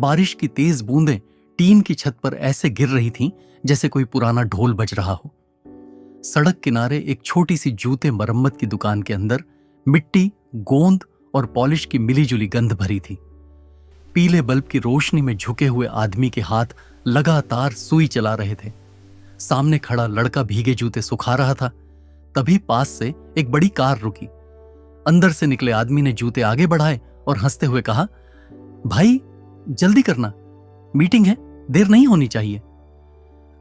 बारिश की तेज बूंदें टीन की छत पर ऐसे गिर रही थीं जैसे कोई पुराना ढोल बज रहा हो। सड़क किनारे एक छोटी सी जूते मरम्मत की दुकान के अंदर मिट्टी, गोंद और पॉलिश की मिलीजुली गंध भरी थी। पीले बल्ब की रोशनी में झुके हुए आदमी के हाथ लगातार सुई चला रहे थे। सामने खड़ा लड़का भीगे जूते सुखा रहा था। तभी पास से एक बड़ी कार रुकी। अंदर से निकले आदमी ने जूते आगे बढ़ाए और हंसते हुए कहा, भाई जल्दी करना, मीटिंग है, देर नहीं होनी चाहिए।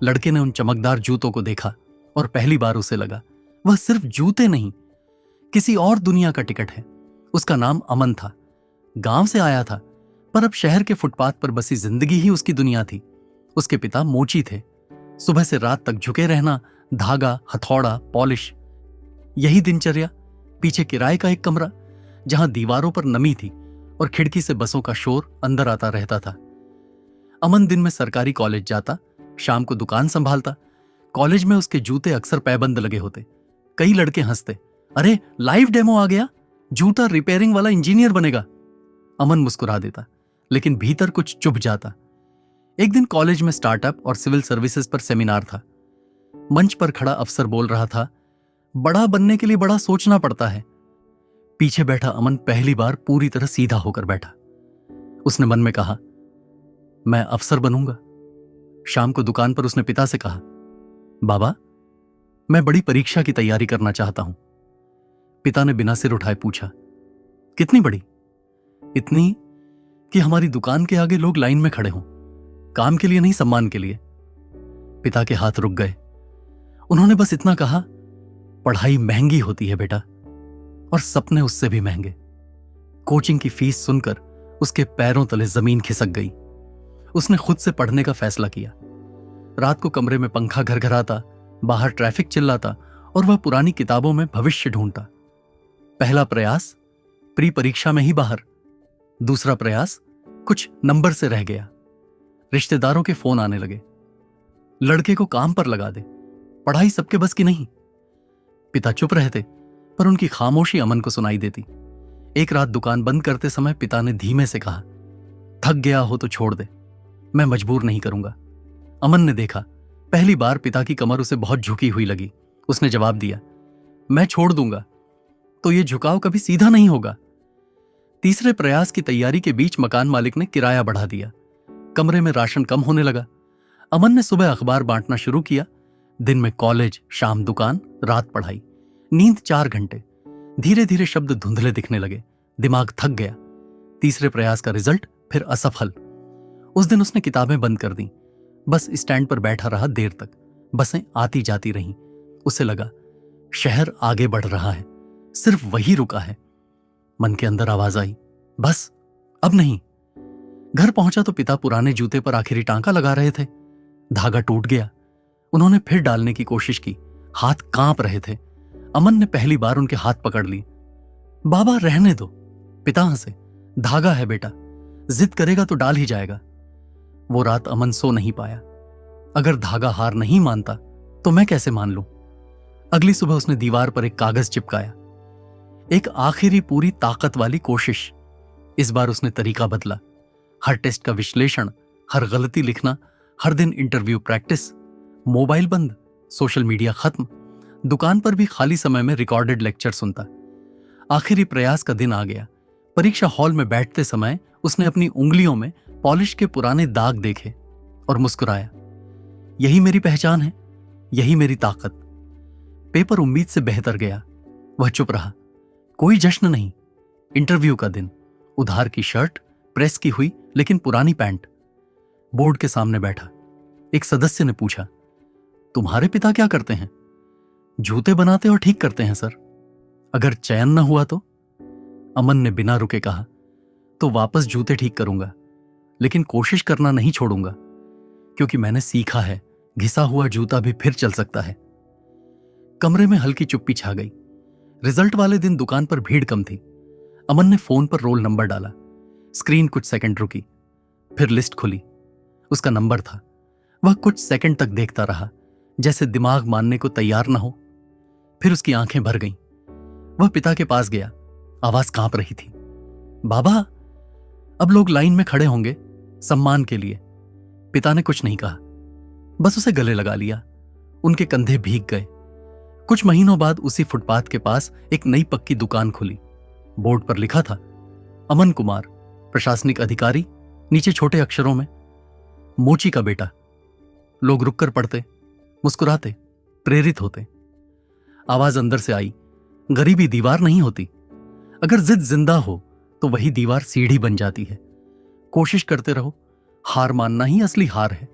लड़के ने उन चमकदार जूतों को देखा और पहली बार उसे लगा वह सिर्फ जूते नहीं, किसी और दुनिया का टिकट है। उसका नाम अमन था। गांव से आया था, पर अब शहर के फुटपाथ पर बसी जिंदगी ही उसकी दुनिया थी। उसके पिता मोची थे। सुबह से रात तक झुके रहना, धागा, हथौड़ा, पॉलिश, यही दिनचर्या। पीछे किराए का एक कमरा जहां दीवारों पर नमी थी और खिड़की से बसों का शोर अंदर आता रहता था। अमन दिन में सरकारी कॉलेज जाता, शाम को दुकान संभालता। कॉलेज में उसके जूते अक्सर पैबंद लगे होते। कई लड़के हंसते, अरे लाइव डेमो आ गया, जूता रिपेयरिंग वाला इंजीनियर बनेगा। अमन मुस्कुरा देता, लेकिन भीतर कुछ चुभ जाता। एक दिन कॉलेज में स्टार्टअप और सिविल सर्विसेज पर सेमिनार था। मंच पर खड़ा अफसर बोल रहा था, बड़ा बनने के लिए बड़ा सोचना पड़ता है। पीछे बैठा अमन पहली बार पूरी तरह सीधा होकर बैठा। उसने मन में कहा, मैं अफसर बनूंगा। शाम को दुकान पर उसने पिता से कहा, बाबा मैं बड़ी परीक्षा की तैयारी करना चाहता हूं। पिता ने बिना सिर उठाए पूछा, कितनी बड़ी? इतनी कि हमारी दुकान के आगे लोग लाइन में खड़े हों, काम के लिए नहीं, सम्मान के लिए। पिता के हाथ रुक गए। उन्होंने बस इतना कहा, पढ़ाई महंगी होती है बेटा, और सपने उससे भी महंगे। कोचिंग की फीस सुनकर उसके पैरों तले जमीन खिसक गई। उसने खुद से पढ़ने का फैसला किया। रात को कमरे में पंखा घरघराता, बाहर ट्रैफिक चिल्लाता और वह पुरानी किताबों में भविष्य ढूंढता। पहला प्रयास प्री परीक्षा में ही बाहर। दूसरा प्रयास कुछ नंबर से रह गया। रिश्तेदारों के फोन आने लगे, लड़के को काम पर लगा दे, पढ़ाई सबके बस की नहीं। पिता चुप रहते, पर उनकी खामोशी अमन को सुनाई देती। एक रात दुकान बंद करते समय पिता ने धीमे से कहा, थक गया हो तो छोड़ दे, मैं मजबूर नहीं करूंगा। अमन ने देखा, पहली बार पिता की कमर उसे बहुत झुकी हुई लगी। उसने जवाब दिया, मैं छोड़ दूंगा तो ये झुकाव कभी सीधा नहीं होगा। तीसरे प्रयास की तैयारी के बीच मकान मालिक ने किराया बढ़ा दिया। कमरे में राशन कम होने लगा। अमन ने सुबह अखबार बांटना शुरू किया। दिन में कॉलेज, शाम दुकान, रात पढ़ाई, नींद 4 घंटे। धीरे धीरे शब्द धुंधले दिखने लगे, दिमाग थक गया। तीसरे प्रयास का रिजल्ट फिर असफल। उस दिन उसने किताबें बंद कर दी, बस स्टैंड पर बैठा रहा देर तक। बसें आती जाती रहीं। उसे लगा शहर आगे बढ़ रहा है, सिर्फ वही रुका है। मन के अंदर आवाज आई, बस अब नहीं। घर पहुंचा तो पिता पुराने जूते पर आखिरी टांका लगा रहे थे। धागा टूट गया। उन्होंने फिर डालने की कोशिश की, हाथ कांप रहे थे। अमन ने पहली बार उनके हाथ पकड़ लिए। बाबा रहने दो, पिता हंसे, धागा है बेटा, जिद करेगा तो डाल ही जाएगा। वो रात अमन सो नहीं पाया। अगर धागा हार नहीं मानता तो मैं कैसे मान लूं। अगली सुबह उसने दीवार पर एक कागज चिपकाया, एक आखिरी पूरी ताकत वाली कोशिश। इस बार उसने तरीका बदला। हर टेस्ट का विश्लेषण, हर गलती लिखना, हर दिन इंटरव्यू प्रैक्टिस। मोबाइल बंद, सोशल मीडिया खत्म। दुकान पर भी खाली समय में रिकॉर्डेड लेक्चर सुनता। आखिरी प्रयास का दिन आ गया। परीक्षा हॉल में बैठते समय उसने अपनी उंगलियों में पॉलिश के पुराने दाग देखे और मुस्कुराया। यही मेरी पहचान है, यही मेरी ताकत। पेपर उम्मीद से बेहतर गया। वह चुप रहा। कोई जश्न नहीं। इंटरव्यू का दिन, उधार की शर्ट, प्रेस की हुई लेकिन पुरानी पैंट। बोर्ड के सामने बैठा। एक सदस्य ने पूछा, तुम्हारे पिता क्या करते हैं? जूते बनाते और ठीक करते हैं सर। अगर चयन न हुआ तो? अमन ने बिना रुके कहा, तो वापस जूते ठीक करूंगा, लेकिन कोशिश करना नहीं छोड़ूंगा, क्योंकि मैंने सीखा है घिसा हुआ जूता भी फिर चल सकता है। कमरे में हल्की चुप्पी छा गई। रिजल्ट वाले दिन दुकान पर भीड़ कम थी। अमन ने फोन पर रोल नंबर डाला। स्क्रीन कुछ सेकंड रुकी, फिर लिस्ट खुली। उसका नंबर था। वह कुछ सेकंड तक देखता रहा, जैसे दिमाग मानने को तैयार न हो। फिर उसकी आंखें भर गईं। वह पिता के पास गया। आवाज कांप रही थी, बाबा अब लोग लाइन में खड़े होंगे, सम्मान के लिए। पिता ने कुछ नहीं कहा, बस उसे गले लगा लिया। उनके कंधे भीग गए। कुछ महीनों बाद उसी फुटपाथ के पास एक नई पक्की दुकान खुली। बोर्ड पर लिखा था, अमन कुमार, प्रशासनिक अधिकारी। नीचे छोटे अक्षरों में, मोची का बेटा। लोग रुककर पढ़ते, मुस्कुराते, प्रेरित होते। आवाज अंदर से आई, गरीबी दीवार नहीं होती, अगर जिद जिंदा हो तो वही दीवार सीढ़ी बन जाती है। कोशिश करते रहो, हार मानना ही असली हार है।